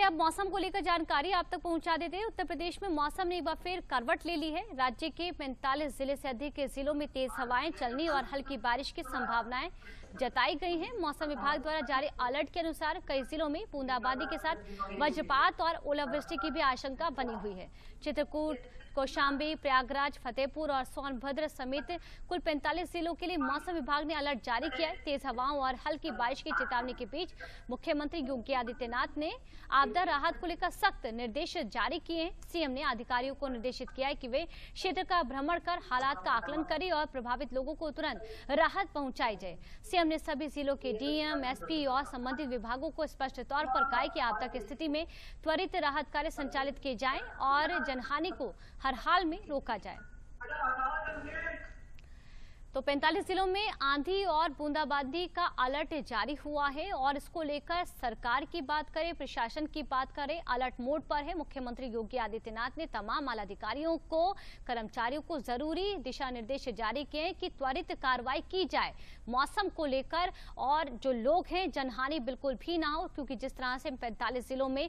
अब मौसम को लेकर जानकारी आप तक पहुंचा देते हैं। उत्तर प्रदेश में मौसम ने एक बार फिर करवट ले ली है। राज्य के 45 जिले से अधिक के जिलों में तेज हवाएं चलने और हल्की बारिश की संभावनाएं जताई गई हैं। मौसम विभाग द्वारा जारी अलर्ट के अनुसार कई जिलों में बूंदाबांदी के साथ वज्रपात और ओलावृष्टि की भी आशंका बनी हुई है। चित्रकूट, कौशाम्बी, प्रयागराज, फतेहपुर और सोनभद्र समेत कुल 45 जिलों के लिए मौसम विभाग ने अलर्ट जारी किया है। तेज हवाओं और हल्की बारिश की चेतावनी के बीच मुख्यमंत्री योगी आदित्यनाथ ने आपदा राहत को लेकर सख्त निर्देश जारी किए हैं। सीएम ने अधिकारियों को निर्देशित किया है कि वे क्षेत्र का भ्रमण कर हालात का आकलन करें और प्रभावित लोगों को तुरंत राहत पहुंचाई जाए। सीएम ने सभी जिलों के डीएम, एसपी और संबंधित विभागों को स्पष्ट तौर पर कहा कि आपदा की स्थिति में त्वरित राहत कार्य संचालित किए जाएं और जनहानि को हर हाल में रोका जाए। तो 45 जिलों में आंधी और बूंदाबांदी का अलर्ट जारी हुआ है और इसको लेकर सरकार की बात करें, प्रशासन की बात करें, अलर्ट मोड पर है। मुख्यमंत्री योगी आदित्यनाथ ने तमाम आलाधिकारियों को, कर्मचारियों को जरूरी दिशा निर्देश जारी किए हैं कि त्वरित कार्रवाई की जाए मौसम को लेकर और जो लोग हैं जनहानि बिल्कुल भी ना हो, क्योंकि जिस तरह से 45 जिलों में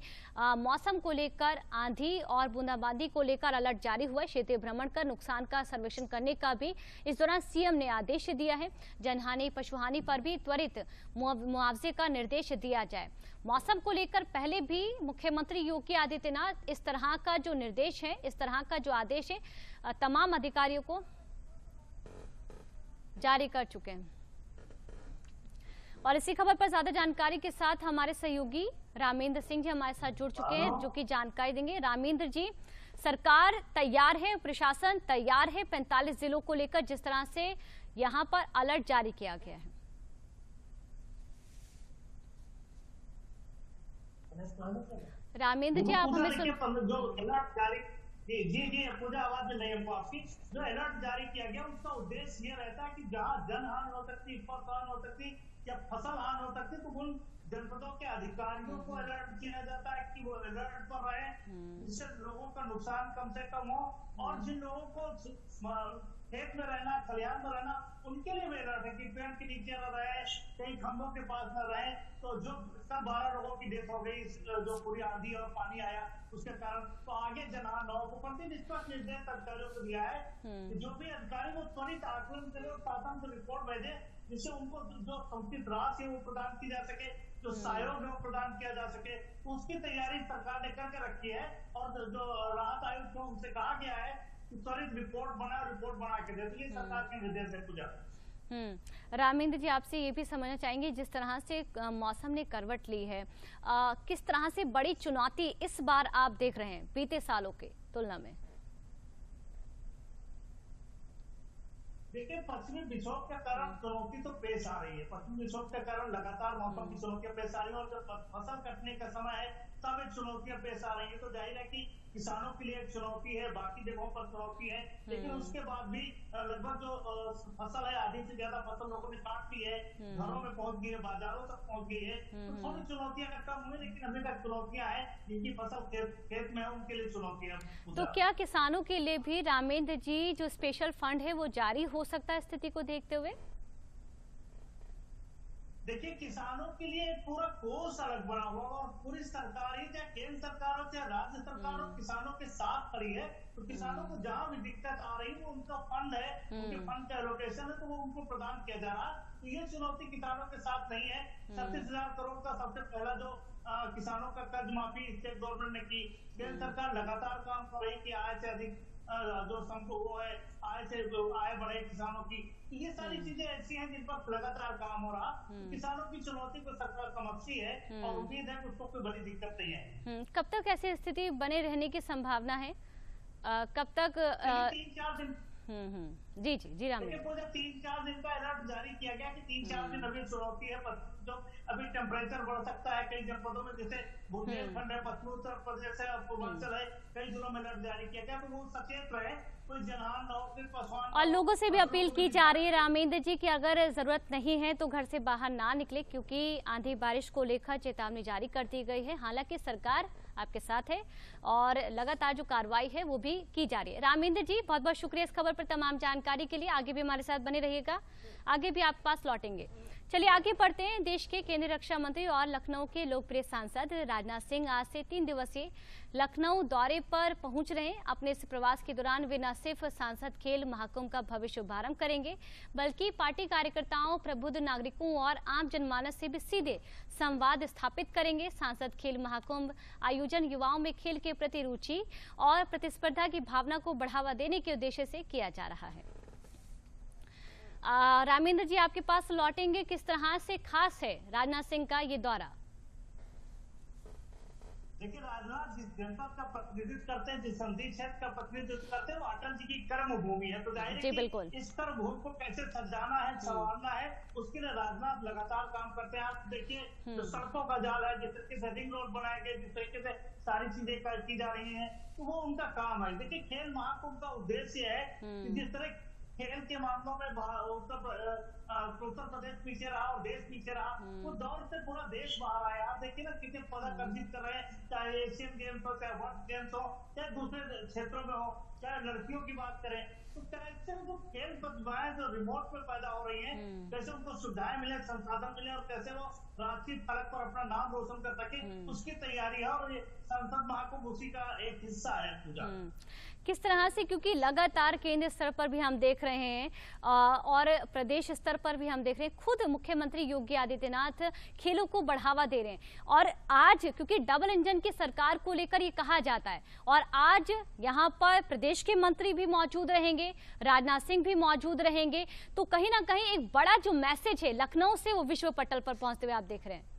मौसम को लेकर आंधी और बूंदाबांदी को लेकर अलर्ट जारी हुआ है। क्षेत्रीय भ्रमण कर नुकसान का सर्वेक्षण करने का भी इस दौरान सीएम ने आदेश दिया है। जनहानि, पशुहानि पर भी त्वरित मुआवजे का निर्देश दिया जाए। मौसम को लेकर पहले भी मुख्यमंत्री योगी आदित्यनाथ इस तरह का जो निर्देश है, इस तरह का जो आदेश है, तमाम अधिकारियों को जारी कर चुके हैं। और इसी खबर पर ज्यादा जानकारी के साथ हमारे सहयोगी रामेंद्र सिंह जी हमारे साथ जुड़ चुके हैं, जो कि जानकारी देंगे। रामेंद्र जी, सरकार तैयार है, प्रशासन तैयार है 45 जिलों को लेकर जिस तरह से यहां पर अलर्ट जारी किया गया है? रामेंद्र जी, आप हमें सुन जो अलर्ट जारी जी पूजा आवाज नहीं है आपकी। जो अलर्ट जारी किया गया उसका उद्देश्य ये रहता है कि जहां जनहानि हो सकती, फसल हो सकती या फसल हानि हो सकती, तो उन जनपदों के अधिकारियों को अलर्ट किया जाता है कि वो अलर्ट पर रहे, जिससे लोगों का नुकसान कम से कम हो। और जिन लोगों को खेत में रहना, खलिहान में रहना, उनके लिए भी अलर्ट है कि पेड़ के नीचे न रहे, कहीं खंभों के पास न रहे। तो जो 12 लोगों की डेथ हो गई जो पूरी आंधी और पानी आया उसके कारण, तो आगे जनहानि हो तो प्रति स्पष्ट निर्देश अधिकारियों को दिया है कि जो भी अधिकारी वो त्वरित आकलन करे और शासन को रिपोर्ट भेजे, जिससे उनको जो समुचित राशि है वो प्रदान की जा सके, जो सहयोग है वो प्रदान किया जा सके। तो उसकी तैयारी सरकार ने करके रखी है। और जो राहत आयुक्त को उनसे कहा गया है कि त्वरित रिपोर्ट बना के दे। तो ये सरकार के निर्देश है पूजा। रामेंद्र जी, आपसे ये भी समझना चाहेंगे, जिस तरह से मौसम ने करवट ली है, किस तरह से बड़ी चुनौती इस बार आप देख रहे हैं बीते सालों के तुलना में? देखिए, पश्चिमी विक्षोभ के कारण चुनौती तो पेश आ रही है। पश्चिमी विक्षोभ के कारण लगातार मौसम की चुनौतियां पेश आ रही है और जब फसल कटने का समय है तब एक चुनौतियां पेश आ रही है। तो जाहिर है कि किसानों के लिए एक चुनौती है, बाकी जगहों पर चुनौती है, लेकिन उसके बाद भी लगभग जो फसल है, आधी से ज्यादा फसल लोगों ने काट ली है, घरों में पहुंच गई है, बाजारों तक पहुंच गई है। तो थोड़ी चुनौतियां कम हुई, लेकिन अभी तक चुनौतियां हैं। जिनकी फसल खेत में है उनके लिए चुनौतियां। तो क्या किसानों के लिए भी रामेंद्र जी जो स्पेशल फंड है वो जारी हो सकता है स्थिति को देखते हुए? देखिए, किसानों के लिए पूरा कोष अलग बना हुआ और पूरी सरकार ही, चाहे केंद्र सरकार हो चाहे राज्य सरकार हो, किसानों के साथ खड़ी है। तो किसानों को जहां भी दिक्कत आ रही है वो उनका फंड है, उनके फंड का एलोकेशन है, तो वो उनको प्रदान किया जा रहा है। तो ये चुनौती किसानों के साथ नहीं है। 37,000 करोड़ का सबसे पहला जो किसानों का कर्ज माफी स्टेट गवर्नमेंट ने की। केंद्र सरकार लगातार काम कर रही है कि आय से अधिक जो संभव वो है, आय बढ़े किसानों की। ये सारी चीजें ऐसी हैं जिन पर लगातार काम हो रहा। किसानों की चुनौती को सरकार समझती है और उम्मीद है कि उसको कोई बड़ी दिक्कत नहीं है। कब तक ऐसी स्थिति बने रहने की संभावना है? कब तक? 3-4 दिन। जी रामेंद्र, 3-4 दिन का अलर्ट जारी किया गया कि 3-4 दिन अभी चुनौती है। जो अभी टेम्परेचर बढ़ सकता है कई जनपदों में, जैसे बुंदेलखंड है, पश्चिमी उत्तर प्रदेश है, पूर्वांचल है, कई जिलों में अलर्ट जारी किया गया। तो वो सचेत रहे, कोई जनहानि न हो। और लोगों से भी अपील की जा रही है रामेंद्र जी कि अगर जरूरत नहीं है तो घर से बाहर ना निकले, क्योंकि आंधी बारिश को लेकर चेतावनी जारी कर दी गई है। हालांकि सरकार आपके साथ है और लगातार जो कार्रवाई है वो भी की जा रही है। रामेंद्र जी, बहुत बहुत शुक्रिया इस खबर पर तमाम जानकारी के लिए। आगे भी हमारे साथ बने रहिएगा, आगे भी आपके पास लौटेंगे। चलिए आगे बढ़ते हैं। देश के केंद्रीय रक्षा मंत्री और लखनऊ के लोकप्रिय सांसद राजनाथ सिंह आज से 3 दिवसीय लखनऊ दौरे पर पहुंच रहे हैं। अपने इस प्रवास के दौरान वे न सिर्फ सांसद खेल महाकुंभ का भव्य शुभारंभ करेंगे, बल्कि पार्टी कार्यकर्ताओं, प्रबुद्ध नागरिकों और आम जनमानस से भी सीधे संवाद स्थापित करेंगे। सांसद खेल महाकुंभ आयोजन युवाओं में खेल के प्रति रुचि और प्रतिस्पर्धा की भावना को बढ़ावा देने के उद्देश्य से किया जा रहा है। रामेंद्र जी, आपके पास लौटेंगे। किस तरह से खास है राजनाथ सिंह का ये दौरा? देखिए, राजनाथ जिस जनपद का प्रतिनिधित्व करते हैं, जिस संसदीय क्षेत्र का प्रतिनिधित्व करते हैं, वो अटल जी की कर्म भूमि है। तो जाहिर है कि इस कर्म भूमि को कैसे सजाना है, संवारना है, उसके लिए राजनाथ लगातार काम करते हैं। आप देखिए, जो सड़कों का जाल है, जिस तरीके से रिंग रोड बनाए गए, जिस तरीके से सारी चीजें की जा रही है, तो वो उनका काम है। देखिए, खेल महाकुंभ का उद्देश्य है कि जिस तरह खेल के मामलों में उत्तर प्रदेश पीछे रहा और देश पीछे रहा, वो दौर से पूरा देश बाहर आया। आप देखिए ना, कितने पदक अर्जित कर रहे हैं, चाहे एशियन गेम्स हो, चाहे वर्ल्ड गेम्स हो, चाहे दूसरे क्षेत्रों में हो, चाहे लड़कियों की बात करें, तो कैसे वो खेल प्रतिभाएं जो रिमोट में पैदा हो रही हैं, कैसे उनको सुविधाएं मिले, संसाधन मिले और कैसे वो राष्ट्रीय फलक पर अपना नाम रोशन कर सके, उसकी तैयारी है। और ये संसद महाकुंभ उसी का एक हिस्सा है। पूजा किस तरह से, क्योंकि लगातार केंद्र स्तर पर भी हम देख रहे हैं और प्रदेश स्तर पर भी हम देख रहे हैं, खुद मुख्यमंत्री योगी आदित्यनाथ खेलों को बढ़ावा दे रहे हैं। और आज क्योंकि डबल इंजन की सरकार को लेकर ये कहा जाता है, और आज यहाँ पर प्रदेश के मंत्री भी मौजूद रहेंगे, राजनाथ सिंह भी मौजूद रहेंगे, तो कहीं ना कहीं एक बड़ा जो मैसेज है लखनऊ से वो विश्व पटल पर पहुंचते हुए आप देख रहे हैं।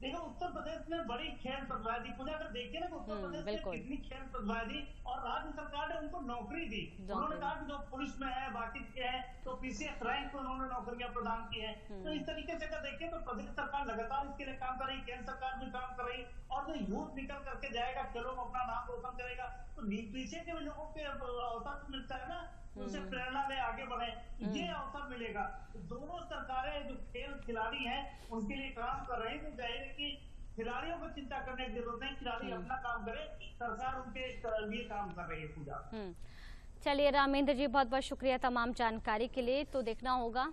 देखो, उत्तर प्रदेश में बड़ी खेल प्रतिभा दी। पूजा अगर देखिए ना, उत्तर प्रदेश में कितनी खेल प्रतिभा दी और राज्य सरकार ने उनको नौकरी दी। उन्होंने कहा कि जो पुलिस में है, बाकी के हैं, तो पीसीएस रैंक में उन्होंने नौकरियां प्रदान की है। तो इस तरीके से अगर देखिए तो प्रदेश सरकार लगातार इसके लिए काम कर रही, केंद्र सरकार भी काम कर रही। और जो यूथ निकल करके जाएगा, खेलों में अपना नाम रोशन करेगा, तो पीछे के भी लोगों के अवसर मिलता है ना, उनसे प्रेरणा ले आगे बढ़े, ये अवसर मिलेगा। दोनों सरकारें जो खेल खिलाड़ी हैं उनके लिए काम कर रहे हैं। तो जाहिर है कि खिलाड़ियों को चिंता करने की जरूरत नहीं, खिलाड़ी अपना काम करे, सरकार उनके लिए काम कर रही है। पूजा चलिए रामेंद्र जी, बहुत बहुत शुक्रिया तमाम जानकारी के लिए। तो देखना होगा